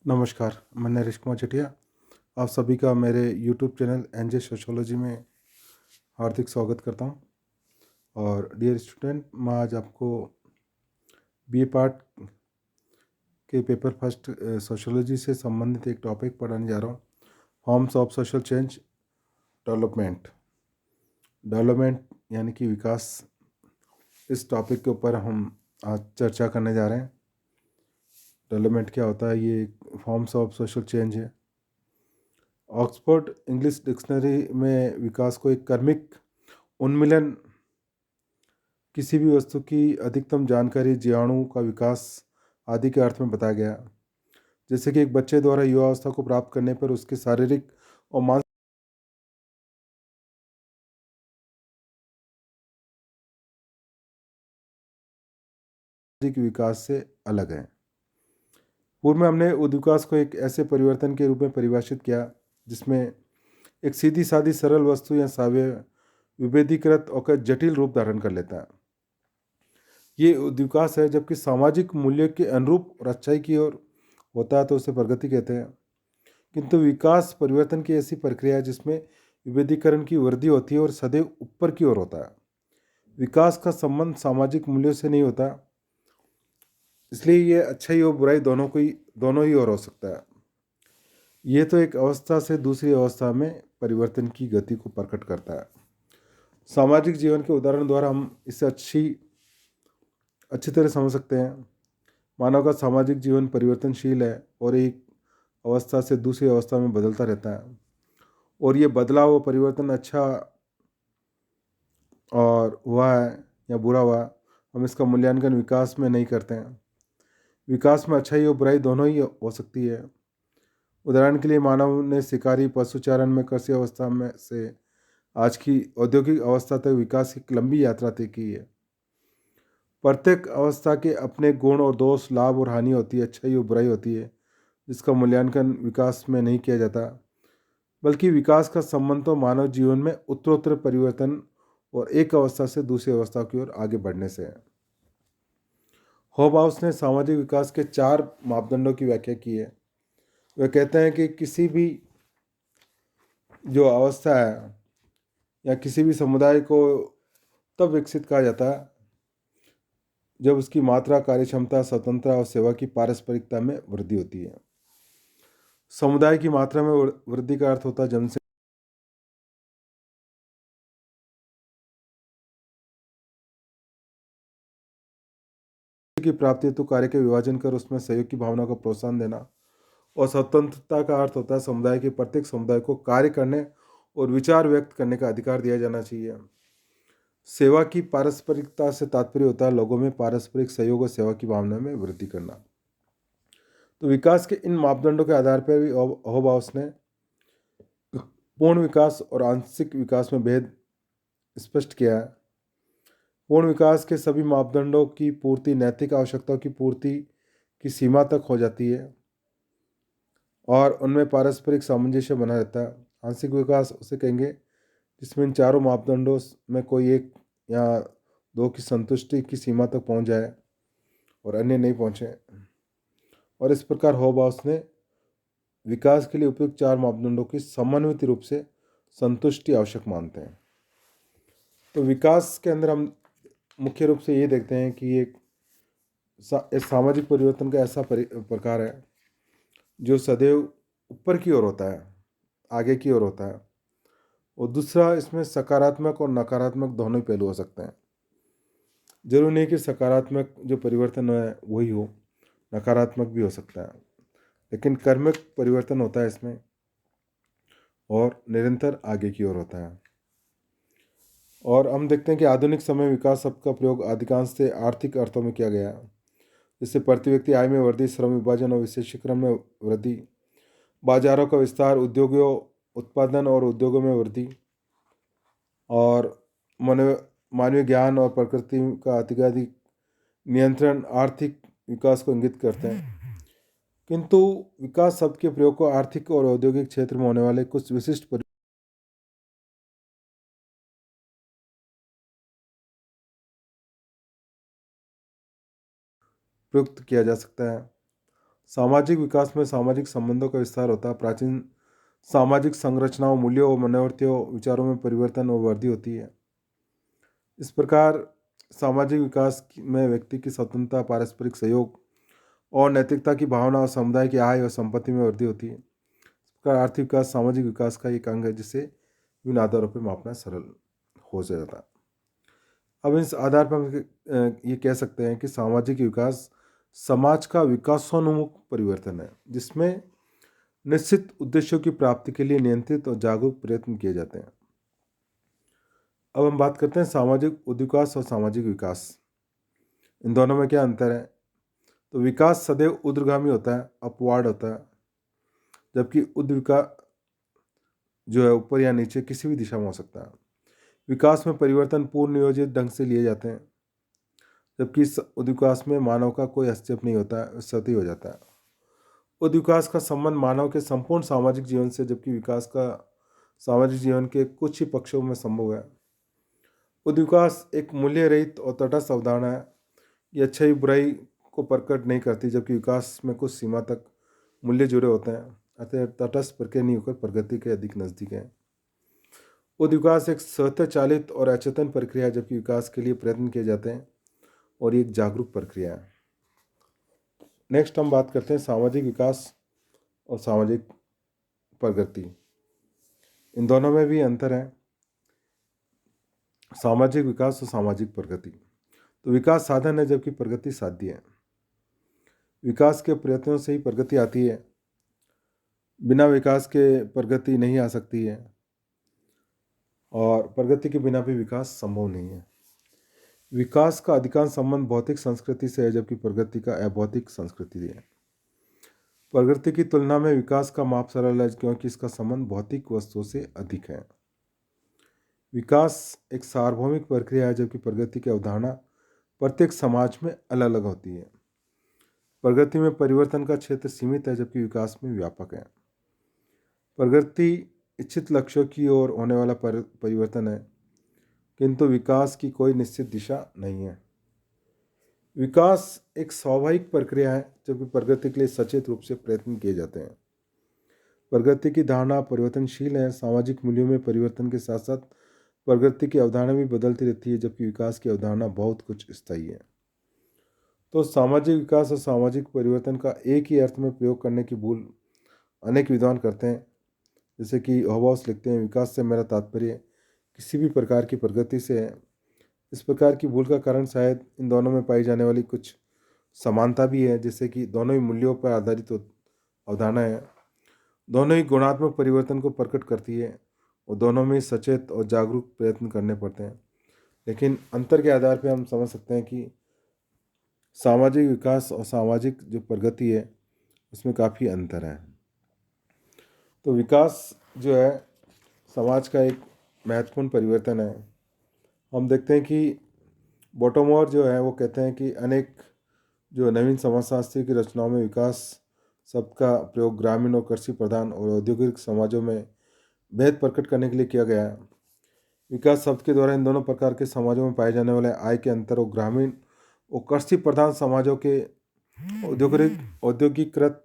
नमस्कार, मैं नरेश कुमार चटिया। आप सभी का मेरे यूट्यूब चैनल एनजे सोशियोलॉजी में हार्दिक स्वागत करता हूं। और डियर स्टूडेंट, मैं आज आपको बीए पार्ट के पेपर फर्स्ट सोशियोलॉजी से संबंधित एक टॉपिक पढ़ाने जा रहा हूं, forms of social change development. Development यानी कि विकास, इस टॉपिक के ऊपर हम आज चर्चा करने जा रहे हैं। डेवलपमेंट क्या होता है, ये फॉर्म्स ऑफ सोशल चेंज है। ऑक्सफोर्ड इंग्लिश डिक्शनरी में विकास को एक क्रमिक उन्मिलन, किसी भी वस्तु की अधिकतम जानकारी, जीवाणु का विकास आदि के अर्थ में बताया गया। जैसे कि एक बच्चे द्वारा युवावस्था को प्राप्त करने पर उसके शारीरिक और मानसिक विकास से अलग है। पूर्व में हमने उद्विकास को एक ऐसे परिवर्तन के रूप में परिभाषित किया जिसमें एक सीधी सादी सरल वस्तु या सावयव विभेदीकृत होकर जटिल रूप धारण कर लेता है। ये उद्विकास है, जबकि सामाजिक मूल्य के अनुरूप और अच्छाई की ओर होता है तो उसे प्रगति कहते हैं। किंतु विकास परिवर्तन की ऐसी प्रक्रिया है जिसमें विभेदीकरण की वृद्धि होती है और सदैव ऊपर की ओर होता है। विकास का संबंध सामाजिक मूल्यों से नहीं होता, इसलिए ये अच्छाई और बुराई दोनों ही ओर हो सकता है। ये तो एक अवस्था से दूसरी अवस्था में परिवर्तन की गति को प्रकट करता है। सामाजिक जीवन के उदाहरण द्वारा हम इसे अच्छी तरह समझ सकते हैं। मानव का सामाजिक जीवन परिवर्तनशील है और एक अवस्था से दूसरी अवस्था में बदलता रहता है, और ये बदलाव व परिवर्तन अच्छा और हुआ है या बुरा हुआ, हम इसका मूल्यांकन विकास में नहीं करते हैं। विकास में अच्छाई और बुराई दोनों ही हो सकती है। उदाहरण के लिए, मानव ने शिकारी, पशुचारण में कृषि अवस्था में से आज की औद्योगिक अवस्था तक विकास की एक लंबी यात्रा तय की है। प्रत्येक अवस्था के अपने गुण और दोष, लाभ और हानि होती है, अच्छाई और बुराई होती है, जिसका मूल्यांकन विकास में नहीं किया जाता। बल्कि विकास का संबंध तो मानव जीवन में उत्तरोत्तर परिवर्तन और एक अवस्था से दूसरी अवस्था की ओर आगे बढ़ने से है। हॉबहाउस ने सामाजिक विकास के 4 मापदंडों की व्याख्या की है। वे कहते हैं कि किसी भी जो अवस्था है या किसी भी समुदाय को तब विकसित कहा जाता है जब उसकी मात्रा, कार्यक्षमता, स्वतंत्रता और सेवा की पारस्परिकता में वृद्धि होती है। समुदाय की मात्रा में वृद्धि का अर्थ होता है जनसंख्या की प्राप्ति हेतु कार्य के विभाजन कर उसमें सहयोग की भावना को प्रोत्साहन देना। और स्वतंत्रता का अर्थ होता है समुदाय के प्रत्येक समुदाय को कार्य करने और विचार व्यक्त करने का अधिकार दिया जाना चाहिए। सेवा की पारस्परिकता से तात्पर्य होता है लोगों में पारस्परिक सहयोग और सेवा की भावना में वृद्धि करना। तो विकास के इन मापदंडों के आधार पर भी हॉबहाउस ने पूर्ण विकास और आंशिक विकास में भेद स्पष्ट किया है। पूर्ण विकास के सभी मापदंडों की पूर्ति नैतिक आवश्यकताओं की पूर्ति की सीमा तक हो जाती है और उनमें पारस्परिक सामंजस्य बना रहता है। आंशिक विकास उसे कहेंगे जिसमें इन चारों मापदंडों में कोई एक या दो की संतुष्टि की सीमा तक पहुंच जाए और अन्य नहीं पहुंचे। और इस प्रकार हॉबहाउस ने विकास के लिए उपयुक्त 4 मापदंडों की समन्वित रूप से संतुष्टि आवश्यक मानते हैं। तो विकास के अंदर हम मुख्य रूप से ये देखते हैं कि एक सामाजिक परिवर्तन का ऐसा प्रकार है जो सदैव ऊपर की ओर होता है, आगे की ओर होता है। और दूसरा, इसमें सकारात्मक और नकारात्मक दोनों ही पहलू हो सकते हैं। जरूरी नहीं कि सकारात्मक जो परिवर्तन है वही हो, नकारात्मक भी हो सकता है, लेकिन कर्मक परिवर्तन होता है इसमें और निरंतर आगे की ओर होता है। और हम देखते हैं कि आधुनिक समय विकास शब्द का प्रयोग अधिकांश से आर्थिक अर्थों में किया गया, जिससे प्रति व्यक्ति आय में वृद्धि, श्रम विभाजन और विशेषीकरण में वृद्धि, बाजारों का विस्तार, उद्योगों उत्पादन और उद्योगों में वृद्धि, और मानवीय ज्ञान और प्रकृति का अत्यधिक नियंत्रण आर्थिक विकास को इंगित करते हैं। किंतु विकास शब्द के प्रयोग को आर्थिक और औद्योगिक क्षेत्र में होने वाले कुछ विशिष्ट प्रयुक्त किया जा सकता है। सामाजिक विकास में सामाजिक संबंधों का विस्तार होता है। प्राचीन सामाजिक संरचनाओं, मूल्यों और मनोवृत्तियों, विचारों में परिवर्तन और वृद्धि होती है। इस प्रकार सामाजिक विकास में व्यक्ति की स्वतंत्रता, पारस्परिक सहयोग और नैतिकता की भावना और समुदाय की आय और संपत्ति में वृद्धि होती है। इस प्रकार आर्थिक विकास सामाजिक विकास का एक अंग है जिसे विभिन्न आधारों पर मापना सरल हो जाता है। अब इस आधार पर हम ये कह सकते हैं कि सामाजिक विकास समाज का विकासोन्मुख परिवर्तन है, जिसमें निश्चित उद्देश्यों की प्राप्ति के लिए नियंत्रित और जागरूक प्रयत्न किए जाते हैं। अब हम बात करते हैं सामाजिक उद्विकास और सामाजिक विकास, इन दोनों में क्या अंतर है। तो विकास सदैव ऊर्ध्वगामी होता है, अपवार्ड होता है, जबकि उद्विकास जो है ऊपर या नीचे किसी भी दिशा में हो सकता है। विकास में परिवर्तन पूर्ण नियोजित ढंग से लिए जाते हैं, जबकि इस उद्विकास में मानव का कोई हस्तक्षेप नहीं होता है, सतही हो जाता है। उद्विकास का संबंध मानव के संपूर्ण सामाजिक जीवन से, जबकि विकास का सामाजिक जीवन के कुछ ही पक्षों में संभव है। उद्विकास एक मूल्य रहित और तटस्थ अवधारणा है। ये अच्छाई बुराई को प्रकट नहीं करती, जबकि विकास में कुछ सीमा तक मूल्य जुड़े होते हैं, अतः तटस्थ प्रक्रिया नहीं होकर प्रगति के अधिक नजदीक है। उद्विकास एक स्वतः चालित और अचेतन प्रक्रिया है, जबकि विकास के लिए प्रयत्न किए जाते हैं और ये एक जागरूक प्रक्रिया है। नेक्स्ट हम बात करते हैं सामाजिक विकास और सामाजिक प्रगति, इन दोनों में भी अंतर है। सामाजिक विकास और सामाजिक प्रगति, तो विकास साधन है जबकि प्रगति साध्य है। विकास के प्रयत्नों से ही प्रगति आती है, बिना विकास के प्रगति नहीं आ सकती है, और प्रगति के बिना भी विकास संभव नहीं है। विकास का अधिकांश संबंध भौतिक संस्कृति से है, जबकि प्रगति का अभौतिक संस्कृति है। प्रगति की तुलना में विकास का माप सरल है, क्योंकि इसका संबंध भौतिक वस्तुओं से अधिक है। विकास एक सार्वभौमिक प्रक्रिया है, जबकि प्रगति की अवधारणा प्रत्येक समाज में अलग अलग होती है। प्रगति में परिवर्तन का क्षेत्र सीमित है, जबकि विकास में व्यापक है। प्रगति इच्छित लक्ष्यों की ओर होने वाला परिवर्तन है, किंतु विकास की कोई निश्चित दिशा नहीं है। विकास एक स्वाभाविक प्रक्रिया है, जबकि प्रगति के लिए सचेत रूप से प्रयत्न किए जाते हैं। प्रगति की धारणा परिवर्तनशील है। सामाजिक मूल्यों में परिवर्तन के साथ साथ प्रगति की अवधारणा भी बदलती रहती है, जबकि विकास की अवधारणा बहुत कुछ स्थायी है। तो सामाजिक विकास और सामाजिक परिवर्तन का एक ही अर्थ में प्रयोग करने की भूल अनेक विद्वान करते हैं। जैसे कि हॉबस लिखते हैं, विकास से मेरा तात्पर्य किसी भी प्रकार की प्रगति से है। इस प्रकार की भूल का कारण शायद इन दोनों में पाई जाने वाली कुछ समानता भी है, जैसे कि दोनों ही मूल्यों पर आधारित अवधारणा है, दोनों ही गुणात्मक परिवर्तन को प्रकट करती है और दोनों में सचेत और जागरूक प्रयत्न करने पड़ते हैं। लेकिन अंतर के आधार पर हम समझ सकते हैं कि सामाजिक विकास और सामाजिक जो प्रगति है उसमें काफ़ी अंतर है। तो विकास जो है समाज का एक महत्वपूर्ण परिवर्तन है। हम देखते हैं कि बोटोमोर जो है वो कहते हैं कि अनेक जो नवीन समाजशास्त्री की रचनाओं में विकास शब्द का प्रयोग ग्रामीण और कृषि प्रधान और औद्योगिक समाजों में भेद प्रकट करने के लिए किया गया है। विकास शब्द के द्वारा इन दोनों प्रकार के समाजों में पाए जाने वाले आय के अंतर और ग्रामीण और कृषि प्रधान समाजों के औद्योगिकृत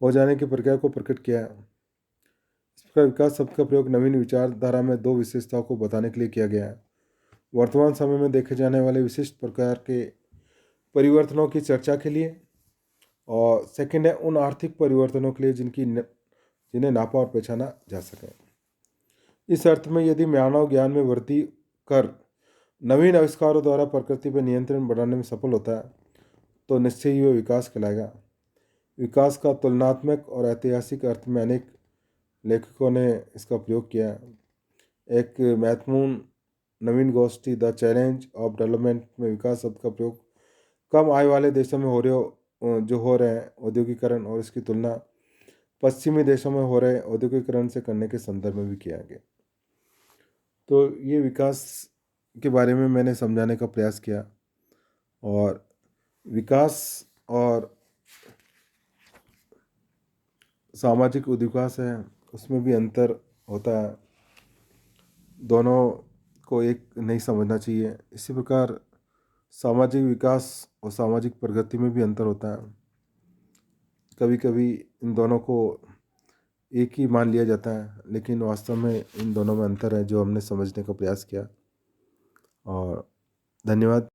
हो जाने की प्रक्रिया को प्रकट किया है। इस प्रकार विकास शब्द का प्रयोग नवीन विचारधारा में दो विशेषताओं को बताने के लिए किया गया है। वर्तमान समय में देखे जाने वाले विशिष्ट प्रकार के परिवर्तनों की चर्चा के लिए, और सेकंड है उन आर्थिक परिवर्तनों के लिए जिन्हें नापा और पहचाना जा सके। इस अर्थ में यदि मानव ज्ञान में वृद्धि कर नवीन आविष्कारों द्वारा प्रकृति पर नियंत्रण बढ़ाने में सफल होता है तो निश्चय ही वह विकास कहलाएगा। विकास का तुलनात्मक और ऐतिहासिक अर्थ में अनेक लेखकों ने इसका प्रयोग किया है। एक महत्वपूर्ण नवीन गोष्ठी द चैलेंज ऑफ डेवलपमेंट में विकास शब्द का प्रयोग कम आय वाले देशों में हो रहे हैं औद्योगिकरण और इसकी तुलना पश्चिमी देशों में हो रहे औद्योगिकरण से करने के संदर्भ में भी किया गया। तो ये विकास के बारे में मैंने समझाने का प्रयास किया, और विकास और सामाजिक उद्विकास है उसमें भी अंतर होता है, दोनों को एक नहीं समझना चाहिए। इसी प्रकार सामाजिक विकास और सामाजिक प्रगति में भी अंतर होता है। कभी कभी इन दोनों को एक ही मान लिया जाता है, लेकिन वास्तव में इन दोनों में अंतर है जो हमने समझने का प्रयास किया। और धन्यवाद।